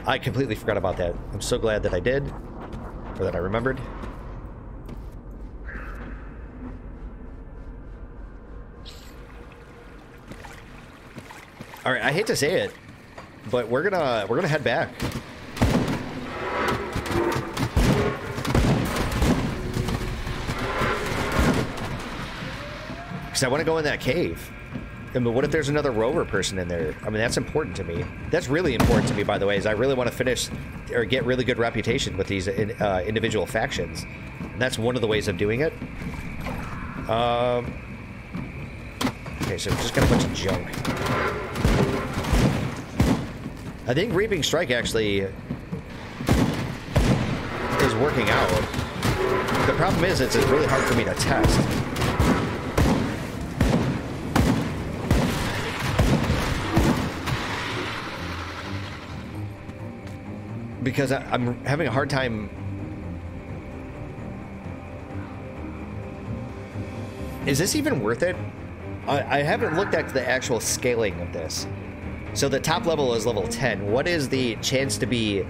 I completely forgot about that. I'm so glad that I did, or that I remembered. All right, I hate to say it, but we're gonna head back. Because I want to go in that cave. And what if there's another rover person in there? I mean, that's important to me. That's really important to me, by the way, is I really want to finish or get really good reputation with these individual factions. And that's one of the ways of doing it. Okay, so just got a bunch of junk. I think Reaping Strike actually is working out. The problem is it's really hard for me to test. Because I'm having a hard time. Is this even worth it? I haven't looked at the actual scaling of this. So the top level is level 10. What is the chance to be...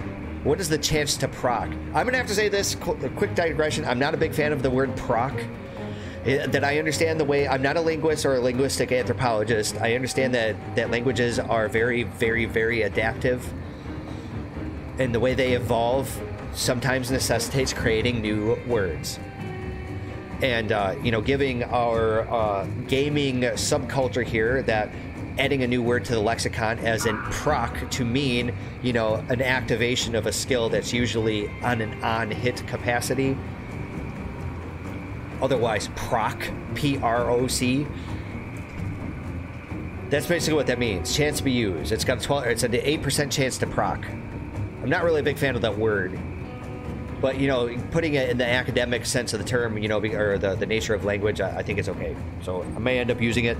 What is the chance to proc? I'm gonna have to say this, quick digression. I'm not a big fan of the word proc. That I understand the way... I'm not a linguist or a linguistic anthropologist. I understand that languages are very, very, very adaptive. And the way they evolve sometimes necessitates creating new words. And, you know, giving our gaming subculture here that adding a new word to the lexicon as in proc to mean, you know, an activation of a skill that's usually on an on-hit capacity. Otherwise, proc, P-R-O-C. That's basically what that means. Chance to be used. It's got it's an 8% chance to proc. I'm not really a big fan of that word, but, you know, putting it in the academic sense of the term, you know, or the nature of language, I think it's okay. So I may end up using it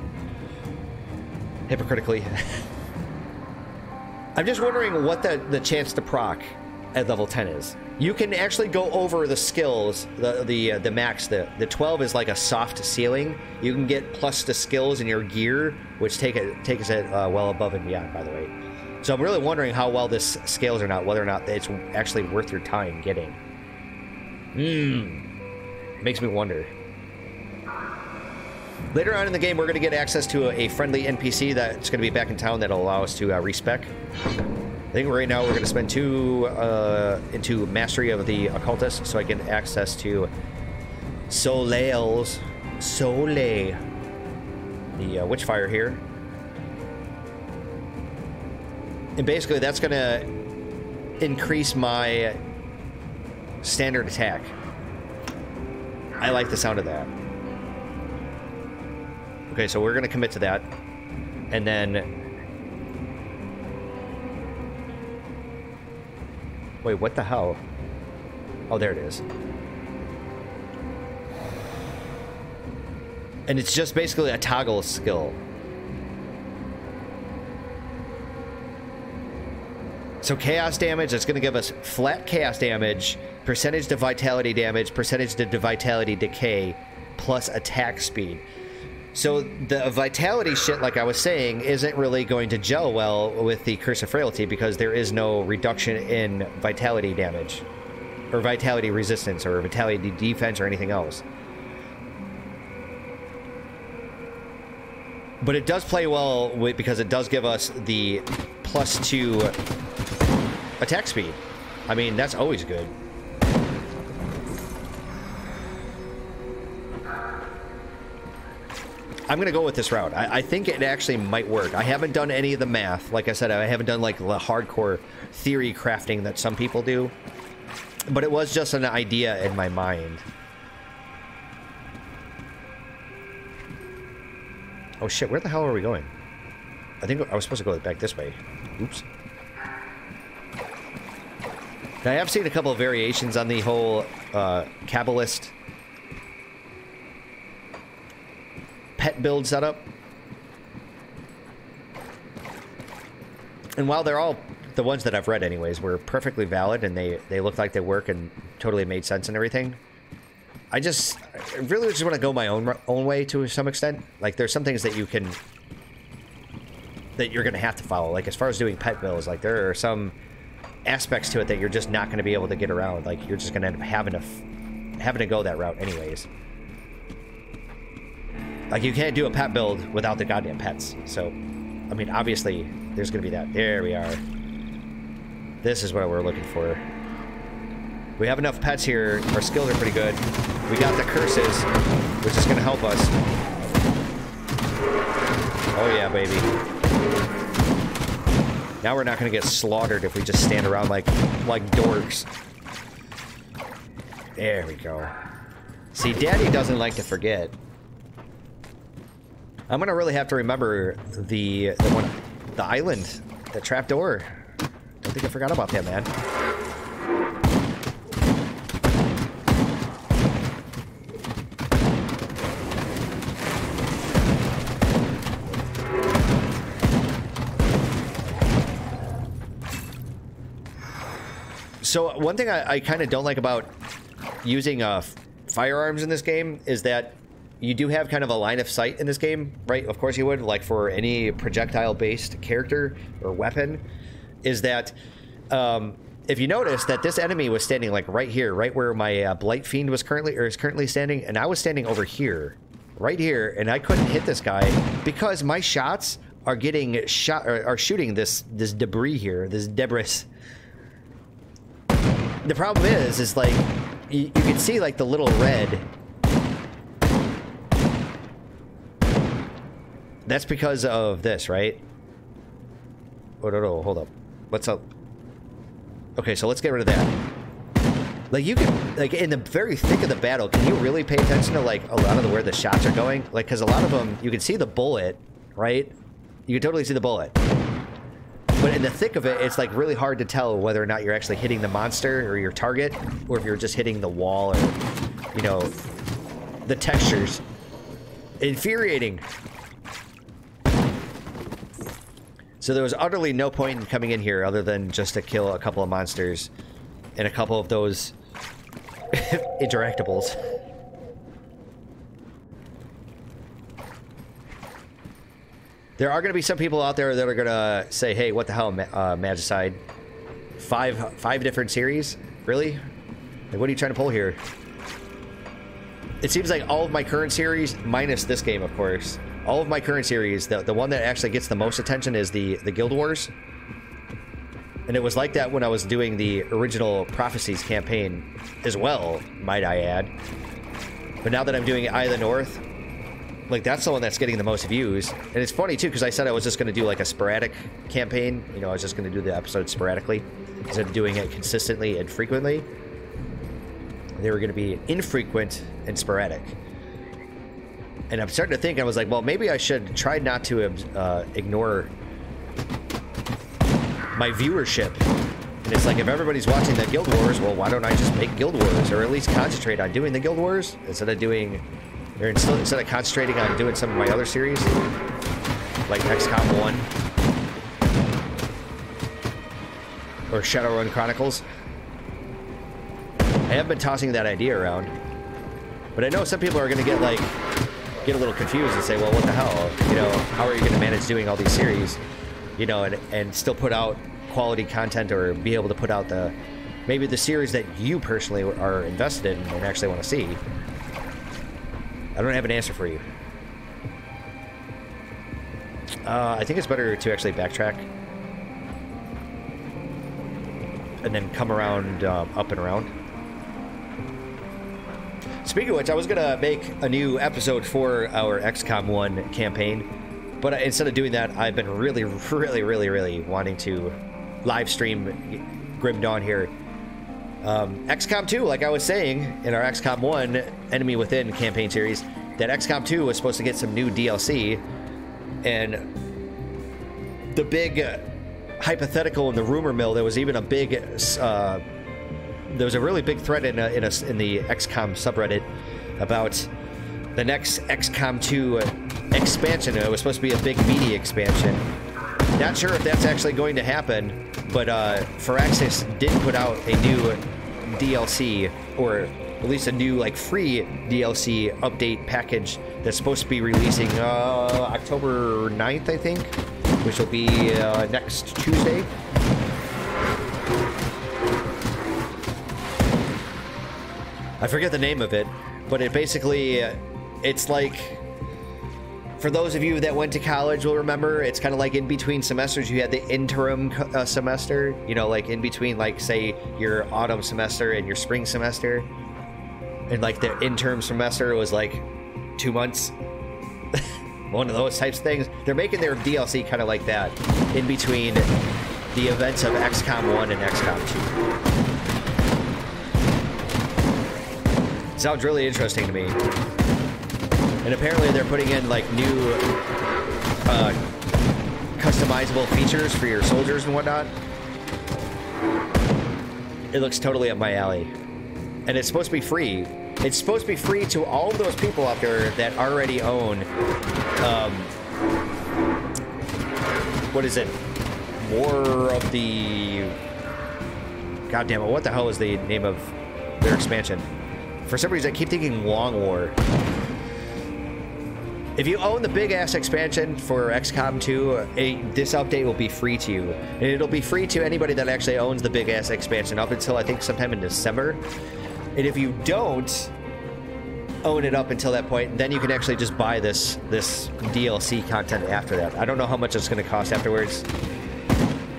hypocritically. I'm just wondering what the chance to proc at level 10 is. You can actually go over the skills, the max. The 12 is like a soft ceiling. You can get plus the skills in your gear, which takes it well above and beyond, by the way. So I'm really wondering how well this scales or not, whether or not it's actually worth your time getting. Makes me wonder. Later on in the game, we're going to get access to a friendly NPC that's going to be back in town that'll allow us to respec. I think right now we're going to spend 2 into Mastery of the Occultist, so I get access to Soleil, the Witchfire here. And basically, that's going to increase my standard attack. I like the sound of that. Okay, so we're going to commit to that. And then... Wait, what the hell? Oh, there it is. And it's just basically a toggle skill. So chaos damage, that's going to give us flat chaos damage, percentage to vitality damage, percentage to vitality decay, plus attack speed. So the vitality shit, like I was saying, isn't really going to gel well with the Curse of Frailty because there is no reduction in vitality damage, or vitality resistance, or vitality defense, or anything else. But it does play well because it does give us the +2 attack speed. I mean, that's always good. I'm going to go with this route. I think it actually might work. I haven't done any of the math. Like I said, I haven't done like the hardcore theory crafting that some people do. But it was just an idea in my mind. Oh shit, where the hell are we going? I think I was supposed to go back this way. Oops. I have seen a couple of variations on the whole Kabbalist pet build setup. And while they're all, the ones that I've read anyways, were perfectly valid and they look like they work and totally made sense and everything, I really just want to go my own way to some extent. Like, there's some things that you're going to have to follow. Like, as far as doing pet builds, like, there are some aspects to it that you're just not going to be able to get around. Like, you're just going to end up having to go that route anyways. Like, you can't do a pet build without the goddamn pets. So, I mean, obviously, there's going to be that. There we are. This is what we're looking for. We have enough pets here. Our skills are pretty good. We got the curses, which is going to help us. Oh, yeah, baby. Now we're not going to get slaughtered if we just stand around like dorks. There we go. See, Daddy doesn't like to forget. I'm gonna really have to remember the island, the trapdoor. Don't think I forgot about that, man. So one thing I kind of don't like about using firearms in this game is that you do have kind of a line of sight in this game, right? Of course you would, like for any projectile-based character or weapon, is that if you notice that this enemy was standing like right here, right where my Blight Fiend was currently standing, and I was standing over here, right here, and I couldn't hit this guy because my shots are getting shot, are shooting this debris here, this debris. The problem is like you can see like the little red. That's because of this, right? Oh, no, hold up. What's up? Okay, so let's get rid of that. Like, you can, like, in the very thick of the battle, can you really pay attention to, like, a lot of where the shots are going? Like, because a lot of them, you can see the bullet, right? You can totally see the bullet. But in the thick of it, it's, like, really hard to tell whether or not you're actually hitting the monster or your target, or if you're just hitting the wall or, you know, the textures. Infuriating. So there was utterly no point in coming in here other than just to kill a couple of monsters and a couple of those interactables. There are going to be some people out there that are going to say, hey, what the hell, Magicide? Five different series? Really? Like, what are you trying to pull here? It seems like all of my current series, minus this game, of course, all of my current series, the one that actually gets the most attention is the Guild Wars. And it was like that when I was doing the original Prophecies campaign as well, might I add. But now that I'm doing Eye of the North, like, that's the one that's getting the most views. And it's funny, too, because I said I was just going to do, like, a sporadic campaign. You know, I was just going to do the episodes sporadically instead of doing it consistently and frequently. They were going to be infrequent and sporadic. And I'm starting to think, I was like, well, maybe I should try not to ignore my viewership. And it's like, if everybody's watching the Guild Wars, well, why don't I just make Guild Wars? Or at least concentrate on doing the Guild Wars instead of doing... Or instead of concentrating on doing some of my other series, like XCOM 1 or Shadowrun Chronicles. I have been tossing that idea around, but I know some people are going to get a little confused and say, well, what the hell? You know, how are you going to manage doing all these series, you know, and still put out quality content or be able to put out maybe the series that you personally are invested in and actually want to see? I don't have an answer for you. I think it's better to actually backtrack and then come around, up and around. Speaking of which, I was going to make a new episode for our XCOM 1 campaign, but instead of doing that, I've been really wanting to live stream Grim Dawn here. XCOM 2, like I was saying in our XCOM 1 Enemy Within campaign series, that XCOM 2 was supposed to get some new DLC, and the big hypothetical in the rumor mill, there was even a big, there was a really big thread in the XCOM subreddit about the next XCOM 2 expansion. It was supposed to be a big meaty expansion. Not sure if that's actually going to happen, but Firaxis did put out a new DLC, or at least a new, like, free DLC update package that's supposed to be releasing October 9th, I think, which will be next Tuesday. I forget the name of it, but it basically, it's like, for those of you that went to college will remember, it's kind of like in between semesters, you had the interim semester, you know, like in between, like, say, your autumn semester and your spring semester. And, like, the interim semester was, like, 2 months. One of those types of things. They're making their DLC kind of like that, in between the events of XCOM 1 and XCOM 2. Sounds really interesting to me. And apparently they're putting in, like, new customizable features for your soldiers and whatnot. It looks totally up my alley. And it's supposed to be free. It's supposed to be free to all of those people out there that already own, what is it? War of the... God damn it, what the hell is the name of their expansion? For some reason, I keep thinking Long War. If you own the big-ass expansion for XCOM 2, this update will be free to you. And it'll be free to anybody that actually owns the big-ass expansion up until, I think, sometime in December. And if you don't own it up until that point, then you can actually just buy this DLC content after that. I don't know how much it's going to cost afterwards.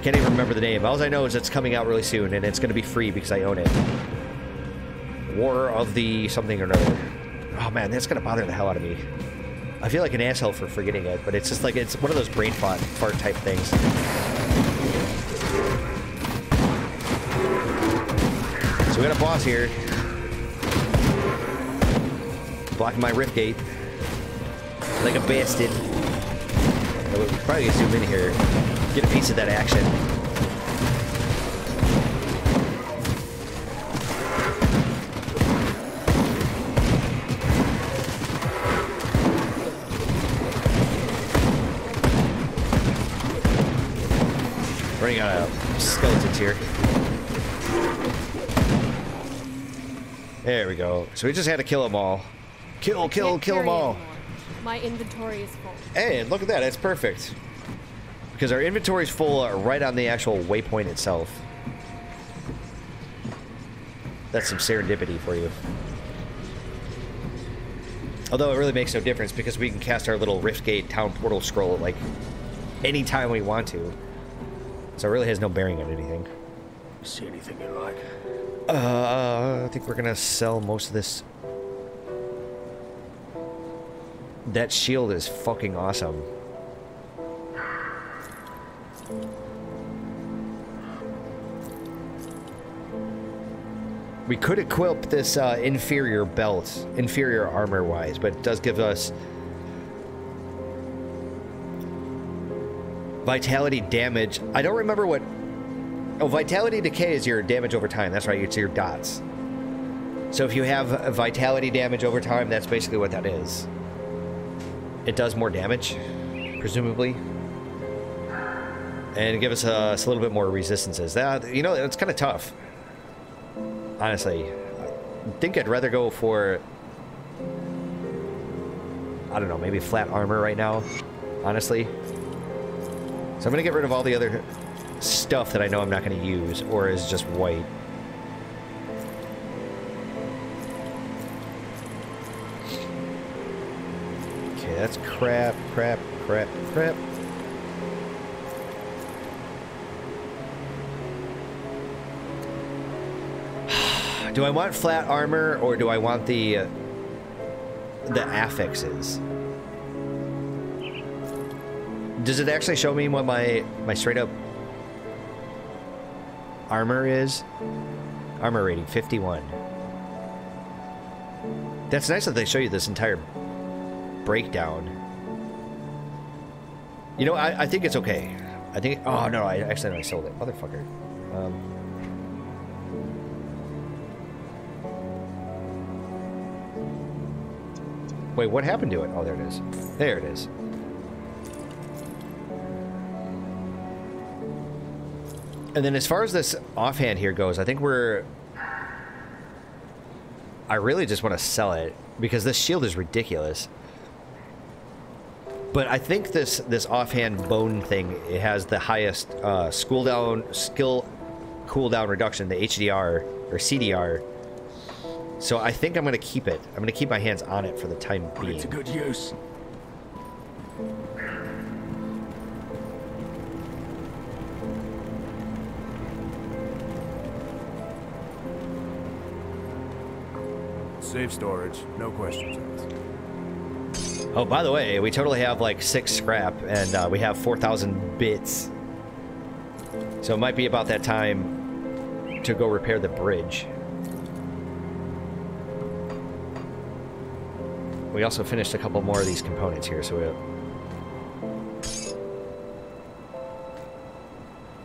Can't even remember the name. All I know is it's coming out really soon, and it's going to be free because I own it. War of the something or another. Oh, man, that's going to bother the hell out of me. I feel like an asshole for forgetting it, but it's just like, it's one of those brain fart type things. So we got a boss here. Blocking my rift gate. Like a bastard. We'll probably zoom in here. Get a piece of that action. Running out of skeletons here. There we go. So we just had to kill them all. Kill them all. Anymore. My inventory is full. Hey, look at that. That's perfect. Because our inventory is full right on the actual waypoint itself. That's some serendipity for you. Although it really makes no difference because we can cast our little Riftgate town portal scroll like anytime we want to. So it really has no bearing on anything. See anything you like? I think we're gonna sell most of this. That shield is fucking awesome. We could equip this inferior belt, inferior armor-wise, but it does give us vitality damage. I don't remember what... Oh, vitality decay is your damage over time. That's right, it's your dots. So if you have a vitality damage over time, that's basically what that is. It does more damage, presumably. And give us a little bit more resistances. That, you know, it's kind of tough. Honestly. I think I'd rather go for... I don't know, maybe flat armor right now. Honestly. So I'm going to get rid of all the other stuff that I know I'm not going to use, or is just white. Okay, that's crap. Do I want flat armor, or do I want the affixes? Does it actually show me what my straight up armor is? Armor rating 51. That's nice that they show you this entire breakdown. You know, I think it's okay. I think... Oh, no, I accidentally sold it. Motherfucker. Wait, what happened to it? Oh, there it is. There it is. And then as far as this offhand here goes, I think we're... I really just want to sell it, because this shield is ridiculous. But I think this offhand bone thing, it has the highest skill cooldown reduction, the HDR, or CDR. So I think I'm going to keep it. I'm going to keep my hands on it for the time being. It's a good use. Safe storage, no questions asked. Oh, by the way, we totally have like 6 scrap, and we have 4,000 bits. So it might be about that time to go repair the bridge. We also finished a couple more of these components here, so we...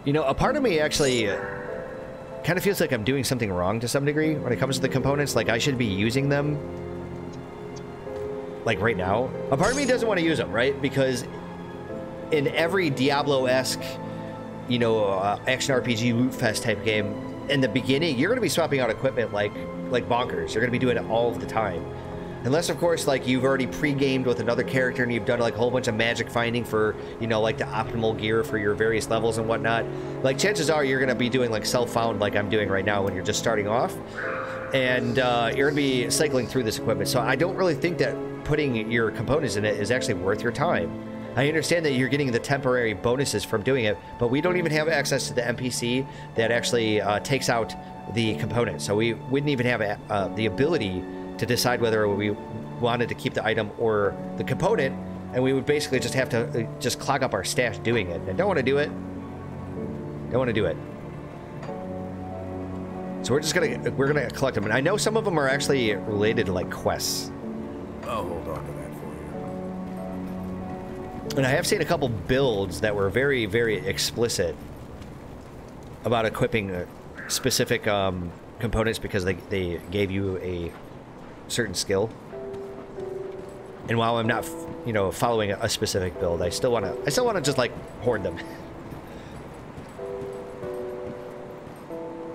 You know, a part of me actually kind of feels like I'm doing something wrong to some degree when it comes to the components. Like, I should be using them, like, right now. A part of me doesn't want to use them, right? Because in every Diablo-esque, you know, action RPG loot fest type game, in the beginning, you're going to be swapping out equipment like bonkers. You're going to be doing it all of the time. Unless, of course, like, you've already pre-gamed with another character and you've done, like, a whole bunch of magic finding for, you know, like, the optimal gear for your various levels and whatnot. Like, chances are you're going to be doing, like, self-found like I'm doing right now when you're just starting off. And you're going to be cycling through this equipment. So I don't really think that putting your components in it is actually worth your time. I understand that you're getting the temporary bonuses from doing it, but we don't even have access to the NPC that actually takes out the component. So we wouldn't even have the ability to decide whether we wanted to keep the item or the component, and we would basically just have to just clog up our stash doing it. And don't want to do it. Don't want to do it. So we're gonna collect them, and I know some of them are actually related to like quests. I'll hold on to that for you. And I have seen a couple builds that were very, very explicit about equipping specific components because they gave you a certain skill. And while I'm not, you know, following a specific build, I still want to just like hoard them.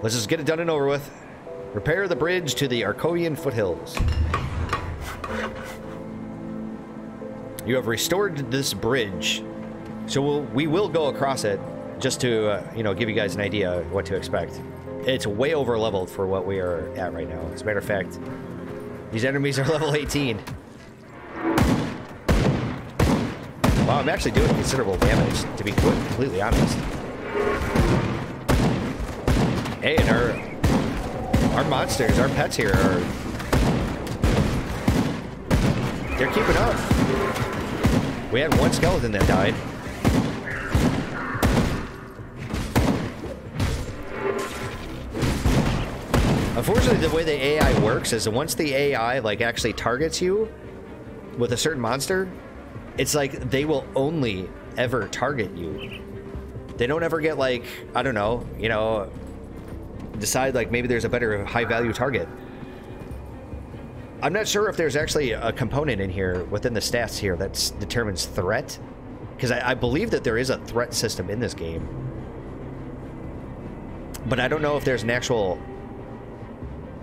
Let's just get it done and over with. Repair the bridge to the Arcodian foothills. You have restored this bridge, so we will go across it just to you know, give you guys an idea of what to expect. It's way over leveled for what we are at right now. As a matter of fact, these enemies are level 18. Wow, I'm actually doing considerable damage, to be completely honest. Hey, and our monsters, our pets here are... They're keeping up. We had one skeleton that died. Unfortunately, the way the AI works is that once the AI like actually targets you with a certain monster, it's like they will only ever target you. They don't ever get like, I don't know, you know, decide like maybe there's a better high value target. I'm not sure if there's actually a component in here within the stats here that determines threat, because I believe that there is a threat system in this game, but I don't know if there's an actual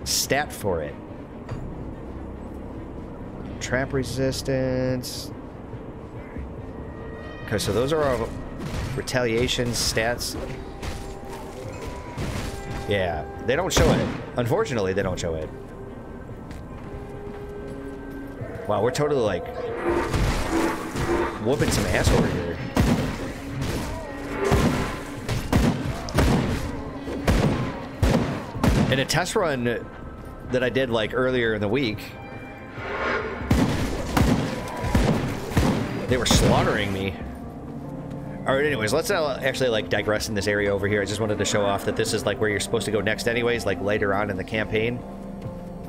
stat for it. Trap resistance. Okay, so those are our retaliation stats. Yeah, they don't show it. Unfortunately, they don't show it. Wow, we're totally like whooping some ass over here. In a test run that I did like earlier in the week, they were slaughtering me. All right, anyways, let's actually like digress in this area over here. I just wanted to show off that this is like where you're supposed to go next anyways, like later on in the campaign.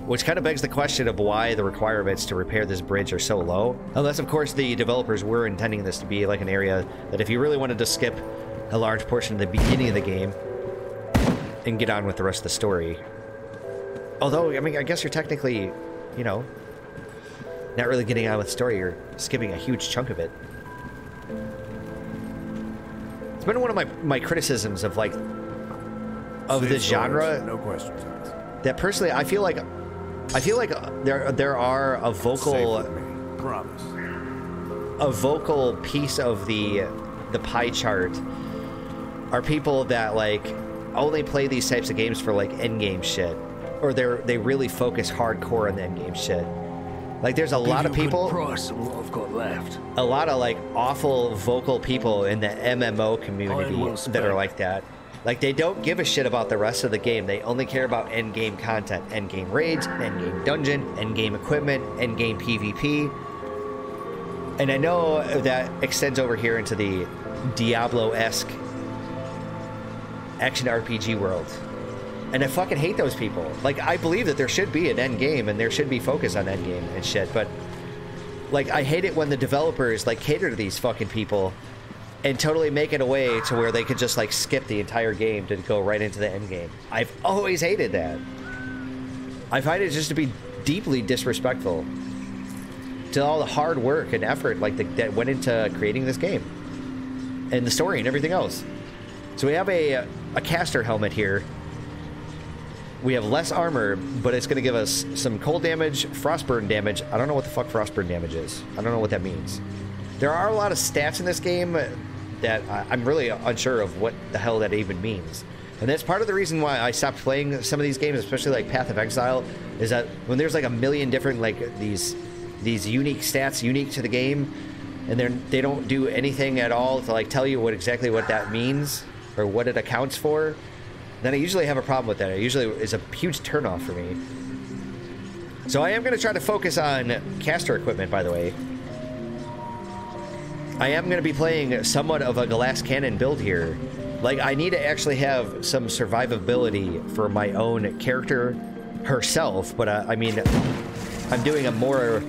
Which kind of begs the question of why the requirements to repair this bridge are so low. Unless, of course, the developers were intending this to be like an area that if you really wanted to skip a large portion of the beginning of the game and get on with the rest of the story. Although, I mean, I guess you're technically, you know, not really getting on with the story. You're skipping a huge chunk of it. It's been one of my criticisms of, like, of this genre. No questions asked. That personally, I feel like there are a vocal piece of the pie chart are people that like only play these types of games for like end game shit. or they really focus hardcore on the end game shit. Like, there's a lot of people, Price of what I've got left. a lot of like awful vocal people in the MMO community that are like that. Like, they don't give a shit about the rest of the game. They only care about end game content, end game raids, end game dungeon, end game equipment, end game PvP. And I know that extends over here into the Diablo-esque action RPG world. And I fucking hate those people. Like, I believe that there should be an end game and there should be focus on end game and shit, but like, I hate it when the developers like cater to these fucking people and totally make it a way to where they could just like skip the entire game to go right into the end game. I've always hated that. I find it just to be deeply disrespectful to all the hard work and effort like that went into creating this game and the story and everything else. So we have a caster helmet here. We have less armor, but it's going to give us some cold damage, frostburn damage. I don't know what the fuck frostburn damage is. I don't know what that means. There are a lot of stats in this game that I'm really unsure of what the hell that even means. And that's part of the reason why I stopped playing some of these games, especially like Path of Exile, is that when there's like a million different like these unique stats unique to the game, and they don't do anything at all to like tell you exactly what that means or what it accounts for, then I usually have a problem with that. It usually is a huge turnoff for me. So I am going to try to focus on caster equipment, by the way. I am going to be playing somewhat of a glass cannon build here. Like, I need to actually have some survivability for my own character herself, but I mean, I'm doing a more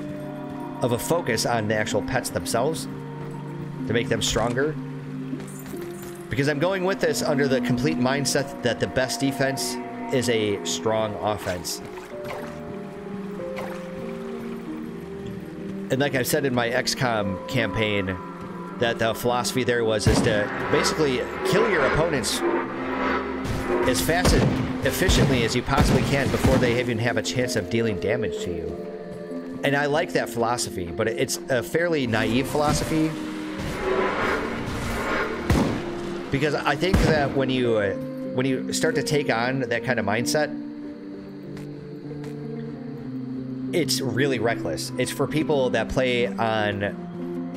of a focus on the actual pets themselves to make them stronger. Because I'm going with this under the complete mindset that the best defense is a strong offense. And like I've said in my XCOM campaign, that the philosophy there is to basically kill your opponents as fast and efficiently as you possibly can before they even have a chance of dealing damage to you. And I like that philosophy, but it's a fairly naive philosophy. Because I think that when you start to take on that kind of mindset, it's really reckless. It's for people that play on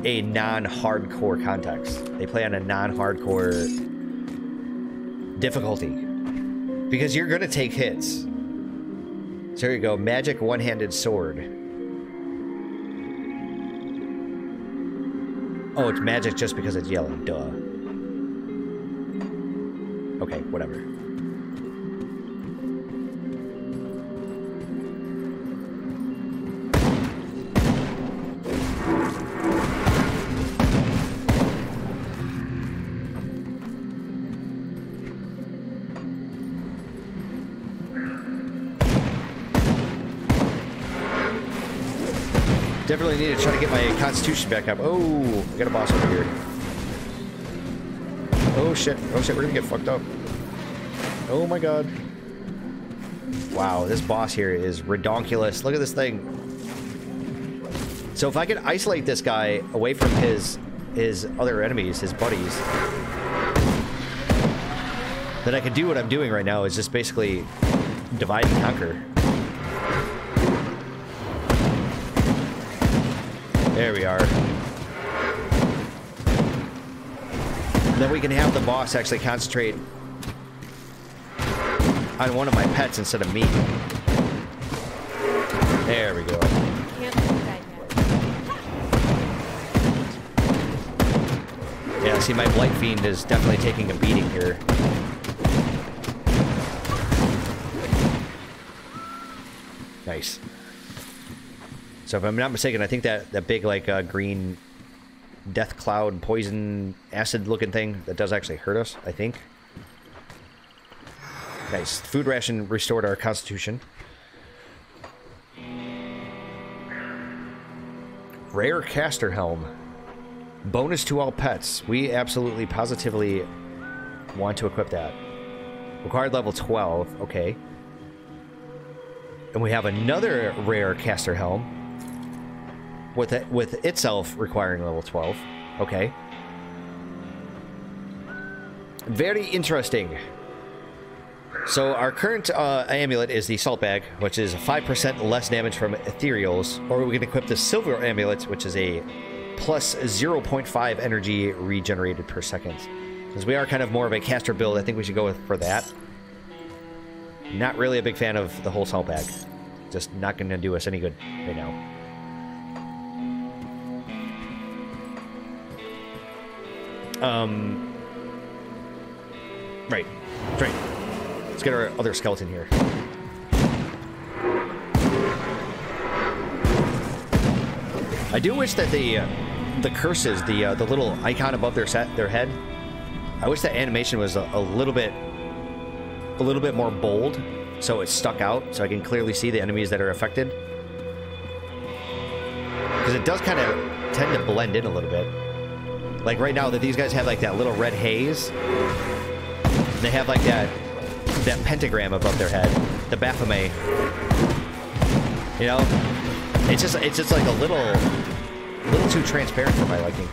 a non-hardcore context. They play on a non-hardcore difficulty. Because you're going to take hits. So here you go. Magic one-handed sword. Oh, it's magic just because it's yellow. Duh. Okay, whatever. Definitely need to try to get my constitution back up. Oh, I got a boss over here. Oh shit, we're gonna get fucked up. Oh my god. Wow, this boss here is redonkulous. Look at this thing. So if I could isolate this guy away from his other enemies, his buddies, then I could do what I'm doing right now, is just basically divide and conquer. There we are. Then we can have the boss actually concentrate on one of my pets instead of me. There we go. Can't do that yet. Yeah, see, my Blight Fiend is definitely taking a beating here. Nice. So if I'm not mistaken, I think that big, like, green death cloud, poison, acid-looking thing, that does actually hurt us, I think. Nice. Food ration restored our constitution. Rare caster helm. Bonus to all pets. We absolutely, positively want to equip that. Required level 12. Okay. And we have another rare caster helm. With itself requiring level 12. Okay. Very interesting. So our current amulet is the Salt Bag, which is 5% less damage from ethereals, or we can equip the Silver Amulet, which is a plus 0.5 energy regenerated per second. Since we are kind of more of a caster build, I think we should go for that. Not really a big fan of the whole Salt Bag. Just not going to do us any good right now. Right. Let's get our other skeleton here. I do wish that the curses, the little icon above their head, I wish that animation was a little bit more bold, so it stuck out, so I can clearly see the enemies that are affected. Because it does kind of tend to blend in a little bit. Like right now, that these guys have like that little red haze. They have like that pentagram above their head, the Baphomet. You know, it's just like a little too transparent for my liking.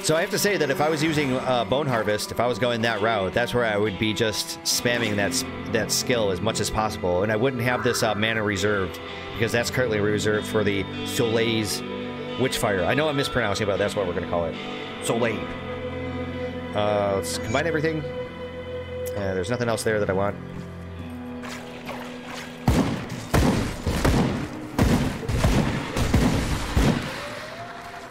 So I have to say that if I was using Bone Harvest, if I was going that route, that's where I would be just spamming that skill as much as possible, and I wouldn't have this mana reserved, because that's currently reserved for the Soleil's Witchfire. I know I'm mispronouncing, but that's what we're going to call it. Soleil. Let's combine everything. There's nothing else there that I want.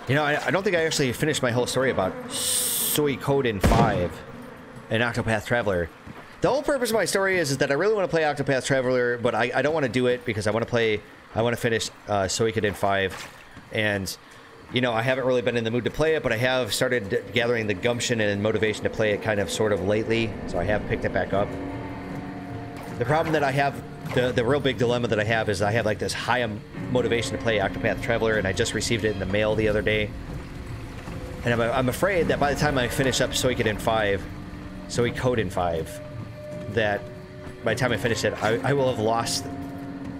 You know, I don't think I actually finished my whole story about Suikoden 5 and Octopath Traveler. The whole purpose of my story is that I really want to play Octopath Traveler, but I don't want to do it because I want to finish Suikoden 5. And, you know, I haven't really been in the mood to play it, but I have started gathering the gumption and motivation to play it kind of sort of lately, so I have picked it back up. The problem that I have, the real big dilemma that I have is I have like this high motivation to play Octopath Traveler, and I just received it in the mail the other day. And I'm afraid that by the time I finish up Suikoden 5, that by the time I finish it, I will have lost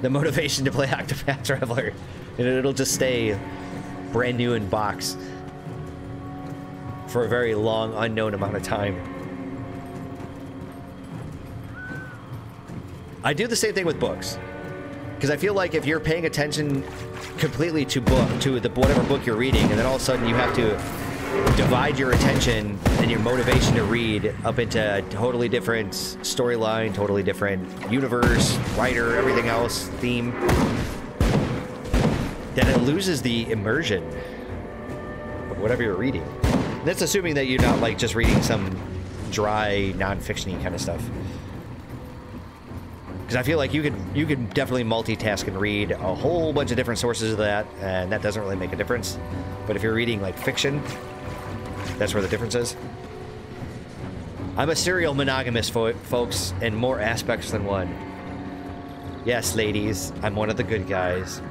the motivation to play Octopath Traveler. And it'll just stay brand new in box for a very long, unknown amount of time. I do the same thing with books, because I feel like if you're paying attention completely to whatever book you're reading, and then all of a sudden you have to divide your attention and your motivation to read up into a totally different storyline, totally different universe, writer, everything else, theme, then it loses the immersion of whatever you're reading. And that's assuming that you're not like just reading some dry, non-fiction-y kind of stuff. Because I feel like you could definitely multitask and read a whole bunch of different sources of that, and that doesn't really make a difference. But if you're reading like fiction, that's where the difference is. I'm a serial monogamous, folks, in more aspects than one. Yes, ladies, I'm one of the good guys.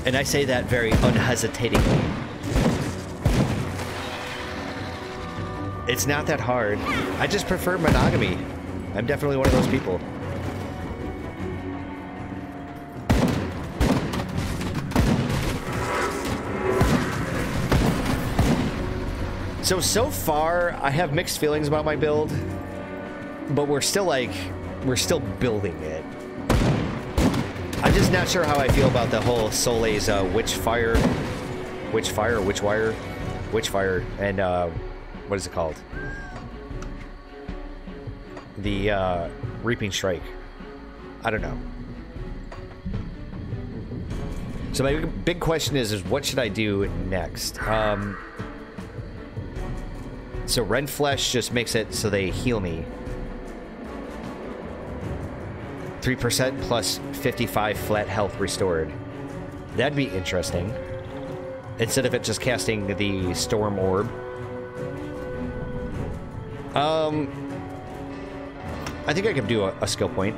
And I say that very unhesitatingly. It's not that hard. I just prefer monogamy. I'm definitely one of those people. So far, I have mixed feelings about my build, but we're still building it. I'm just not sure how I feel about the whole Soleil's Witchfire, and what is it called? The Reaping Strike. I don't know. So my big question is what should I do next? So Rend Flesh just makes it so they heal me. 3% plus 55 flat health restored. That'd be interesting. Instead of it just casting the Storm Orb. I think I could do a skill point.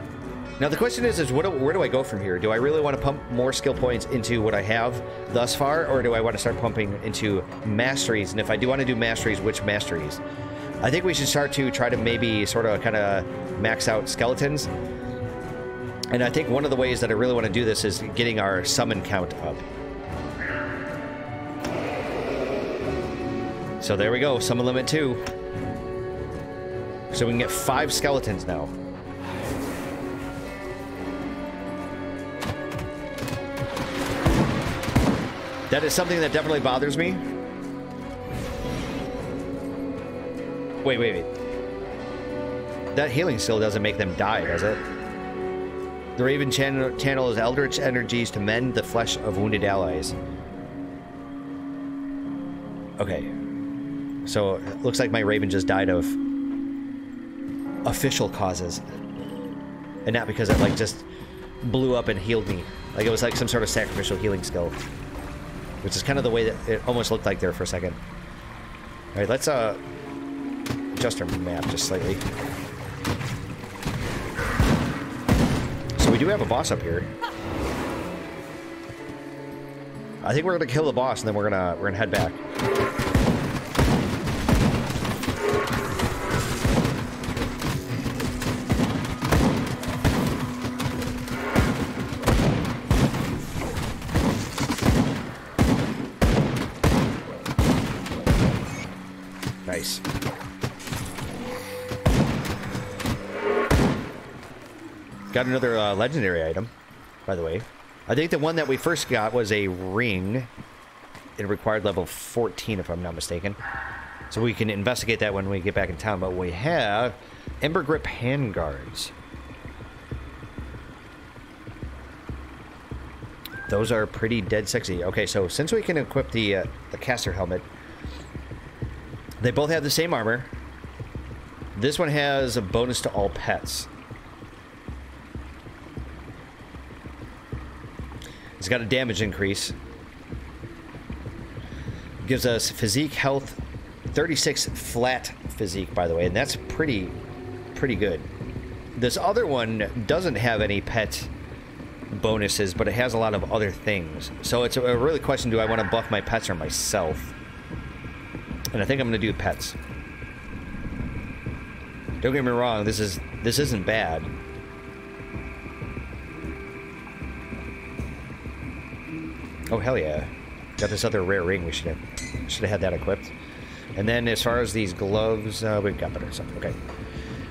Now the question is where do I go from here? Do I really want to pump more skill points into what I have thus far, or do I want to start pumping into masteries? And if I do want to do masteries, which masteries? I think we should start to try to maybe sort of kind of max out skeletons. And I think one of the ways that I really want to do this is getting our summon count up. So there we go, summon limit 2. So we can get 5 skeletons now. That is something that definitely bothers me. Wait. That healing still doesn't make them die, does it? The Raven channels eldritch energies to mend the flesh of wounded allies. Okay. So, it looks like my Raven just died of official causes. And not because it, like, just blew up and healed me. Like, it was like some sort of sacrificial healing skill. Which is kind of the way that it almost looked like there for a second. Alright, let's, adjust our map just slightly. So we do have a boss up here. I think we're gonna kill the boss and then we're gonna head back. Nice. Got another legendary item, by the way. I think the one that we first got was a ring. It required level 14, if I'm not mistaken. So we can investigate that when we get back in town. But we have Ember Grip handguards. Those are pretty dead sexy. Okay, so since we can equip the caster helmet, they both have the same armor. This one has a bonus to all pets. It's got a damage increase. Gives us physique health, 36 flat physique, by the way, and that's pretty good. This other one doesn't have any pet bonuses, but it has a lot of other things. So it's a really question, do I want to buff my pets or myself? And I think I'm going to do pets. Don't get me wrong, this isn't bad. Oh, hell yeah. Got this other rare ring. We should have had that equipped. And then as far as these gloves, we've got better stuff. Okay.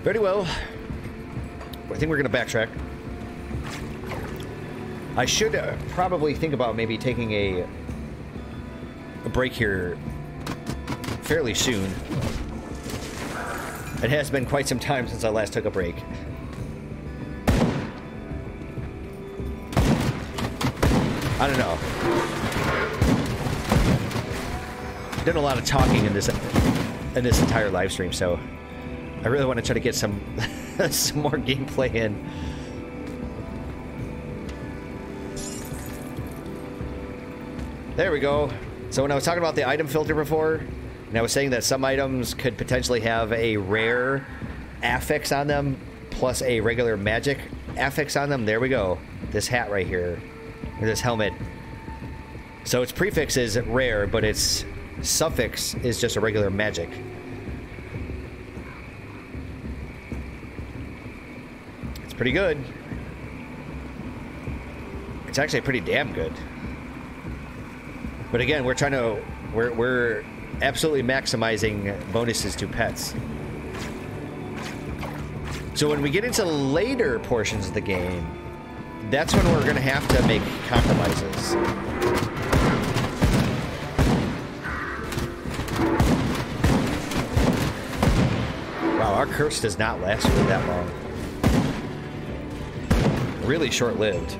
Very well. I think we're going to backtrack. I should probably think about maybe taking a break here fairly soon. It has been quite some time since I last took a break. I don't know. Done a lot of talking in this entire live stream, so I really want to try to get some some more gameplay in. There we go. So when I was talking about the item filter before, and I was saying that some items could potentially have a rare affix on them, plus a regular magic affix on them, there we go. This hat right here. This helmet. So its prefix is rare, but its suffix is just a regular magic. It's pretty good. It's actually pretty damn good. But again, we're absolutely maximizing bonuses to pets. So when we get into later portions of the game, that's when we're going to have to make compromises. Wow, our curse does not last for that long. Really short-lived.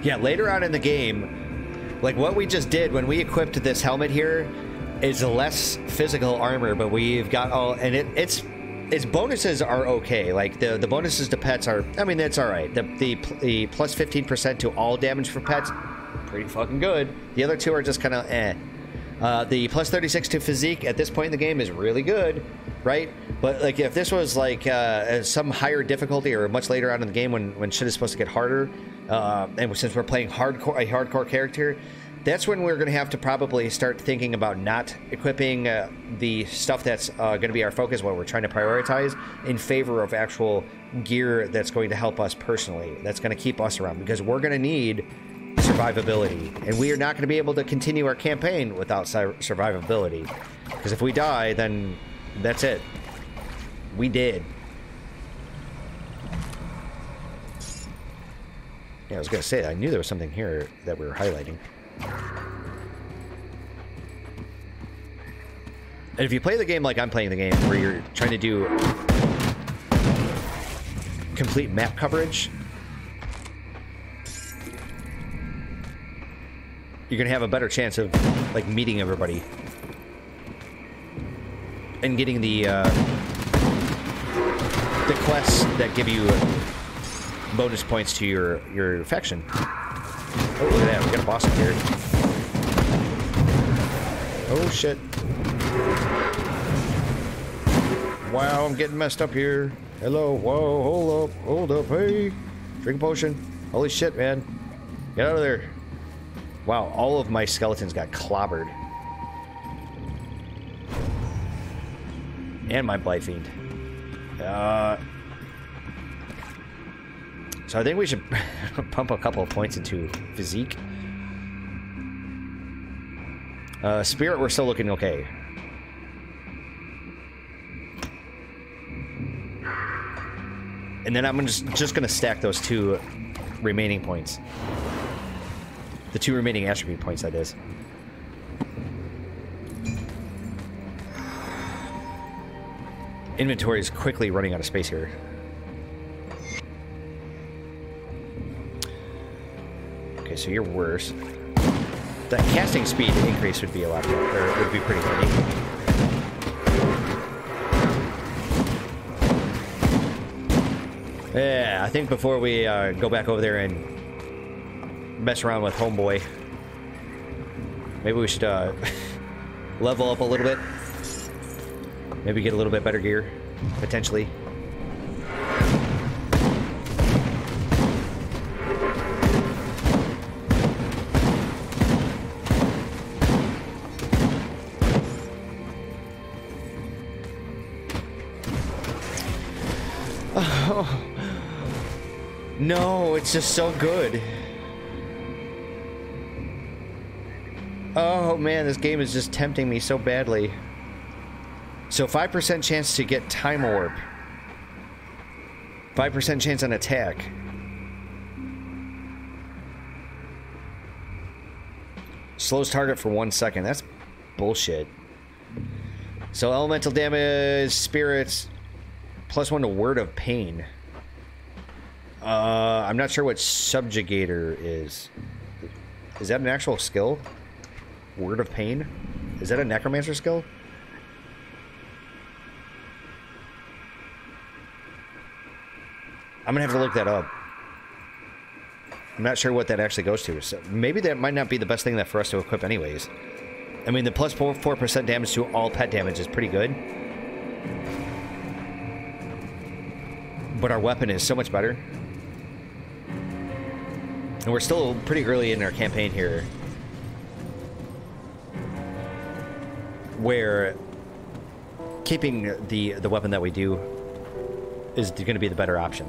Yeah, later on in the game, like what we just did when we equipped this helmet here, is less physical armor, but we've got all, and its bonuses are okay. Like the bonuses to pets are, I mean, that's all right. The plus 15% to all damage for pets, pretty fucking good. The other two are just kind of eh. The plus 36 to physique at this point in the game is really good, right? But like if this was like some higher difficulty or much later on in the game when shit is supposed to get harder, and since we're playing a hardcore character, that's when we're going to have to probably start thinking about not equipping the stuff that's going to be our focus, what we're trying to prioritize, in favor of actual gear that's going to help us personally, that's going to keep us around, because we're going to need survivability, and we are not going to be able to continue our campaign without survivability, because if we die, then that's it. We did. Yeah, I was going to say, I knew there was something here that we were highlighting. And if you play the game like I'm playing the game, where you're trying to do complete map coverage, you're gonna have a better chance of like meeting everybody and getting the quests that give you bonus points to your faction. Oh, look at that, we got a boss up here. Oh shit. Wow, I'm getting messed up here. Hello, whoa, hold up, hey. Drink a potion. Holy shit, man. Get out of there. Wow, all of my skeletons got clobbered. And my Blight Fiend. So I think we should pump a couple of points into physique. Spirit, we're still looking okay. And then I'm just gonna stack those 2 remaining points. The 2 remaining attribute points, that is. Inventory is quickly running out of space here. Okay, so you're worse. That casting speed increase would be a lot better, or would be pretty handy. Yeah, I think before we go back over there and mess around with Homeboy, maybe we should level up a little bit. Maybe get a little bit better gear, potentially. Oh. No, it's just so good. Oh man, this game is just tempting me so badly. So 5% chance to get Time Warp. 5% chance on attack. Slows target for 1 second. That's bullshit. So elemental damage, spirits, +1 to Word of Pain. I'm not sure what Subjugator is. Is that an actual skill? Word of Pain? Is that a Necromancer skill? I'm gonna have to look that up. I'm not sure what that actually goes to. So maybe that might not be the best thing that for us to equip anyways. I mean, the plus 4% damage to all pet damage is pretty good. But our weapon is so much better. And we're still pretty early in our campaign here, where keeping the weapon that we do is going to be the better option.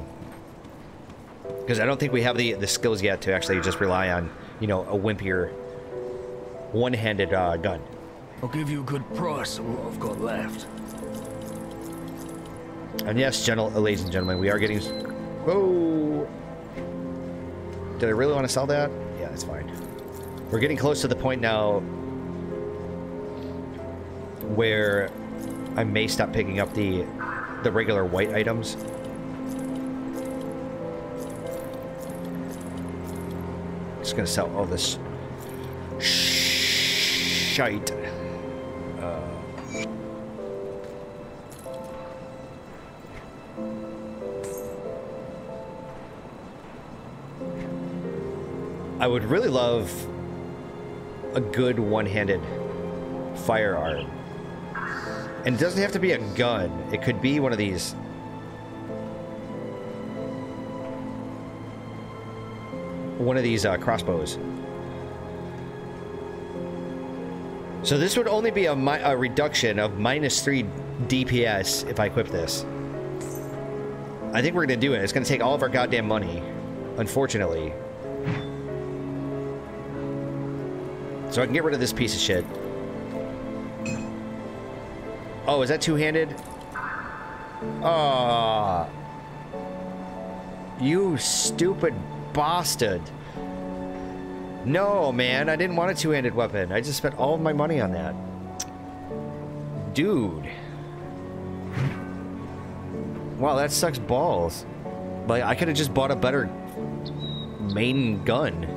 Because I don't think we have the skills yet to actually just rely on, you know, a wimpier one-handed gun. I'll give you a good price on what I've got left. And yes, ladies and gentlemen, we are getting... Whoa! Did I really want to sell that? Yeah, that's fine. We're getting close to the point now where I may stop picking up the regular white items. Just gonna sell all this shite. I would really love a good one-handed firearm. And it doesn't have to be a gun. It could be one of these. One of these crossbows. So this would only be a reduction of -3 DPS if I equip this. I think we're gonna do it. It's gonna take all of our goddamn money, unfortunately. So I can get rid of this piece of shit. Oh, is that two-handed? Ah, you stupid bastard. No, man, I didn't want a two-handed weapon. I just spent all of my money on that. Dude. Wow, that sucks balls. Like, I could have just bought a better main gun.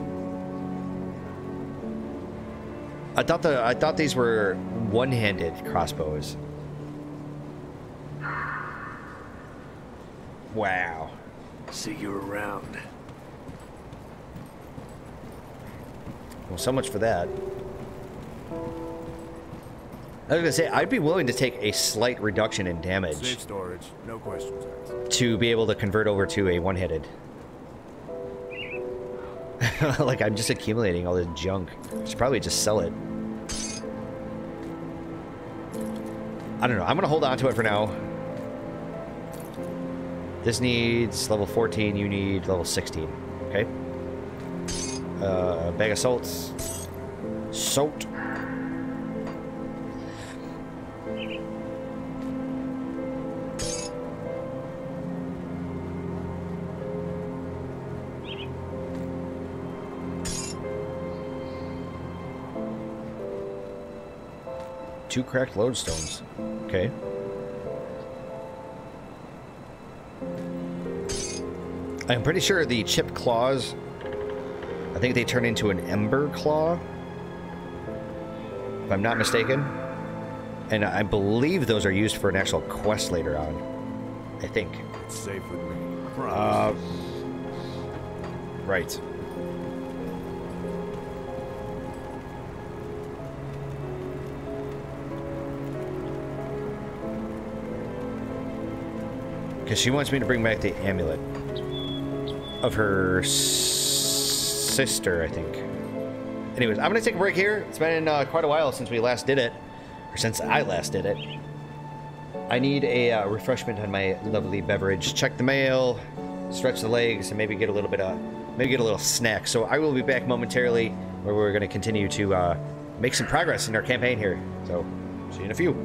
I thought these were one-handed crossbows. Wow. See you around. Well, so much for that. I was gonna say, I'd be willing to take a slight reduction in damage Safe storage, no questions asked. to be able to convert over to a one-handed. Like, I'm just accumulating all this junk. I should probably just sell it. I don't know. I'm gonna hold on to it for now. This needs level 14. You need level 16. Okay. Bag of salts. Salt. Two cracked lodestones. Okay. I'm pretty sure the chipped claws, I think they turn into an ember claw, if I'm not mistaken. And I believe those are used for an actual quest later on. I think. It's safe with me. Promise. Right. Because she wants me to bring back the amulet of her sister, I think. Anyways, I'm going to take a break here. It's been quite a while since we last did it. Or since I last did it. I need a refreshment on my lovely beverage. Check the mail, stretch the legs, and maybe get a little bit of... maybe get a little snack. So I will be back momentarily, where we're going to continue to make some progress in our campaign here. So, see you in a few.